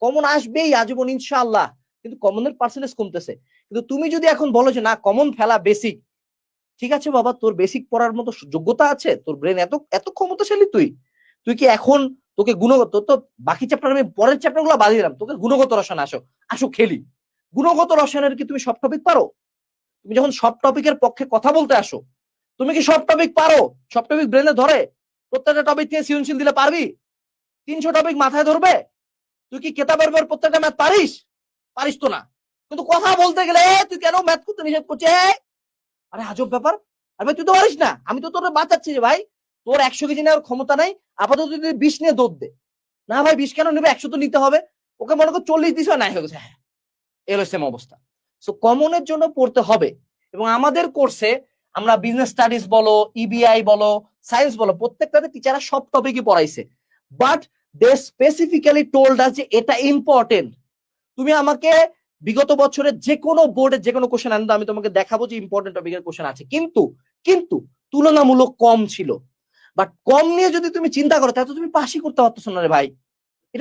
Common আসবেই আজীবন ইনশাআল্লাহ, কিন্তু কমনের পার্সেন্টেজ কমতেছে। কিন্তু তুমি যদি এখন বলো যে না কমন ফেলা বেসিক, ঠিক আছে বাবা, তোর বেসিক পড়ার মতো যোগ্যতা আছে, তোর ব্রেন এত এত ক্ষমতাশালী, তুই তুই কি এখন তোকে গুণগত তো বাকি চ্যাপ্টার আমি পরের চ্যাপ্টার গুলো বাদ দিলাম, তোকে গুণগত রসায়ন আসো, আসো খেলি। গুণগত রসায়নের কি তুমি সব টপিক পারো? তুমি যখন সব টপিকের পক্ষে কথা বলতে আসো, তুমি কি সব টপিক পারো? সব টপিক ব্রেনে ধরে? প্রত্যেকটা টপিক থেকে সৃজনশীল দিলে পারবি? 300 টপিক মাথায় ধরবে? তুই কি কেতাবের বইয়ের প্রত্যেকটা ম্যাথ পারিস? পারিস তো না। কিন্তু কথা বলতে গেলে তুই কেন ম্যাথ করতে নিষেধ করছিস? আরে আজব ব্যাপার। আরে ভাই তুই তো পারিস না, আমি তো তোর বাঁচাচ্ছি রে ভাই। তোর 100 কেজি নেওয়ার ক্ষমতা নাই, আপাতত তুই 20 নিয়ে দৌড় দে। না ভাই 20 কেন নেবে, 100 তো নিতে হবে। ওকে মনে কর 40 দিছ, নাই হয়ে গেছে, হ্যাঁ এলো সেম অবস্থা। সো কমনের জন্য পড়তে হবে। এবং আমাদের কোর্সে আমরা বিজনেস স্টাডিজ বলো, ইবিআই বলো, সায়েন্স বলো, প্রত্যেকটাতে টিচাররা সব টপিকই পড়াইছে। But they specifically told us যে এটা ইম্পর্টেন্ট। তুমি আমাকে বিগত বছরের যে কোনো বোর্ডের যে কোনো কোশ্চেন আনতো, আমি তোমাকে দেখাবো যে ইম্পর্টেন্ট টপিকের কোশ্চেন আছে, কিন্তু কিন্তু তুলনামূলক কম ছিল। বাট কম নিয়ে যদি তুমি চিন্তা করো তাহলে তুমি পাশই করতে পারতেছো না রে ভাই।